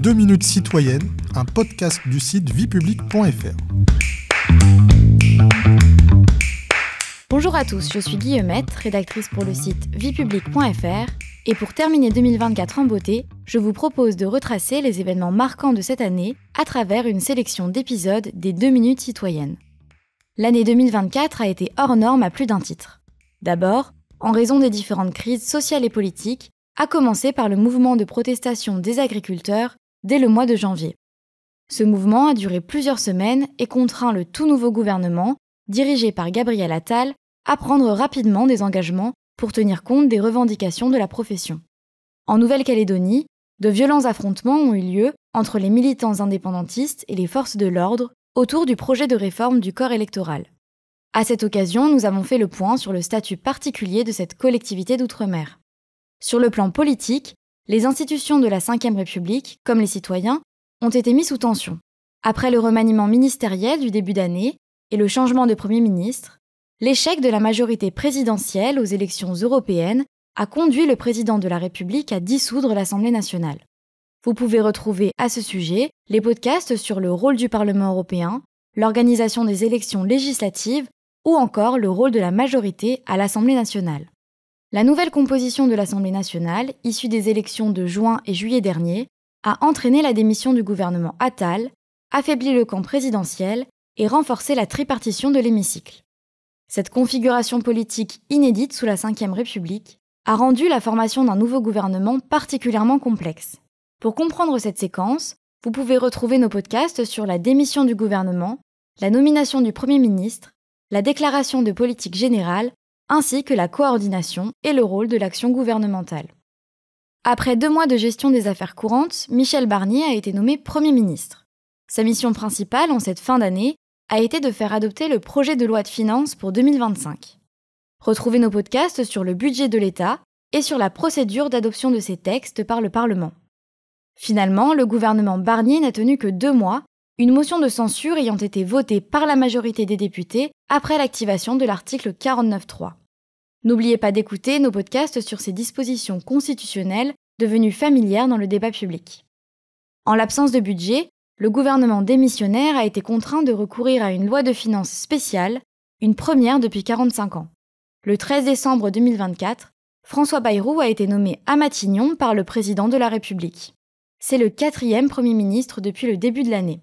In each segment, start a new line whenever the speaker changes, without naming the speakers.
2 minutes citoyennes, un podcast du site viepublique.fr.
Bonjour à tous, je suis Guillemette, rédactrice pour le site viepublique.fr, et pour terminer 2024 en beauté, je vous propose de retracer les événements marquants de cette année à travers une sélection d'épisodes des 2 minutes citoyennes. L'année 2024 a été hors norme à plus d'un titre. D'abord, en raison des différentes crises sociales et politiques, à commencer par le mouvement de protestation des agriculteurs dès le mois de janvier. Ce mouvement a duré plusieurs semaines et contraint le tout nouveau gouvernement, dirigé par Gabriel Attal, à prendre rapidement des engagements pour tenir compte des revendications de la profession. En Nouvelle-Calédonie, de violents affrontements ont eu lieu entre les militants indépendantistes et les forces de l'ordre autour du projet de réforme du corps électoral. À cette occasion, nous avons fait le point sur le statut particulier de cette collectivité d'outre-mer. Sur le plan politique, les institutions de la Ve République, comme les citoyens, ont été mis sous tension. Après le remaniement ministériel du début d'année et le changement de Premier ministre, l'échec de la majorité présidentielle aux élections européennes a conduit le président de la République à dissoudre l'Assemblée nationale. Vous pouvez retrouver à ce sujet les podcasts sur le rôle du Parlement européen, l'organisation des élections législatives ou encore le rôle de la majorité à l'Assemblée nationale. La nouvelle composition de l'Assemblée nationale, issue des élections de juin et juillet dernier, a entraîné la démission du gouvernement Attal, affaibli le camp présidentiel et renforcé la tripartition de l'hémicycle. Cette configuration politique inédite sous la Ve République a rendu la formation d'un nouveau gouvernement particulièrement complexe. Pour comprendre cette séquence, vous pouvez retrouver nos podcasts sur la démission du gouvernement, la nomination du Premier ministre, la déclaration de politique générale, ainsi que la coordination et le rôle de l'action gouvernementale. Après 2 mois de gestion des affaires courantes, Michel Barnier a été nommé Premier ministre. Sa mission principale en cette fin d'année a été de faire adopter le projet de loi de finances pour 2025. Retrouvez nos podcasts sur le budget de l'État et sur la procédure d'adoption de ces textes par le Parlement. Finalement, le gouvernement Barnier n'a tenu que 2 mois, une motion de censure ayant été votée par la majorité des députés après l'activation de l'article 49.3. N'oubliez pas d'écouter nos podcasts sur ces dispositions constitutionnelles devenues familières dans le débat public. En l'absence de budget, le gouvernement démissionnaire a été contraint de recourir à une loi de finances spéciale, une première depuis 45 ans. Le 13 décembre 2024, François Bayrou a été nommé à Matignon par le président de la République. C'est le 4e Premier ministre depuis le début de l'année.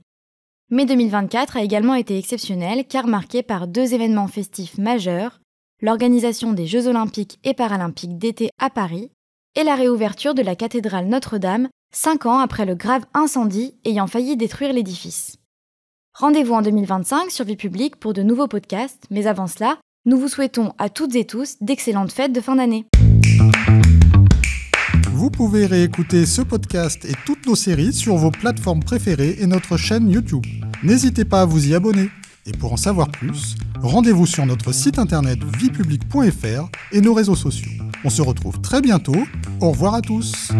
Mai 2024 a également été exceptionnel car marqué par 2 événements festifs majeurs, l'organisation des Jeux olympiques et paralympiques d'été à Paris et la réouverture de la cathédrale Notre-Dame 5 ans après le grave incendie ayant failli détruire l'édifice. Rendez-vous en 2025 sur Vie Publique pour de nouveaux podcasts, mais avant cela, nous vous souhaitons à toutes et tous d'excellentes fêtes de fin d'année.
Vous pouvez réécouter ce podcast et toutes nos séries sur vos plateformes préférées et notre chaîne YouTube. N'hésitez pas à vous y abonner. Et pour en savoir plus, rendez-vous sur notre site internet viepublique.fr et nos réseaux sociaux. On se retrouve très bientôt. Au revoir à tous.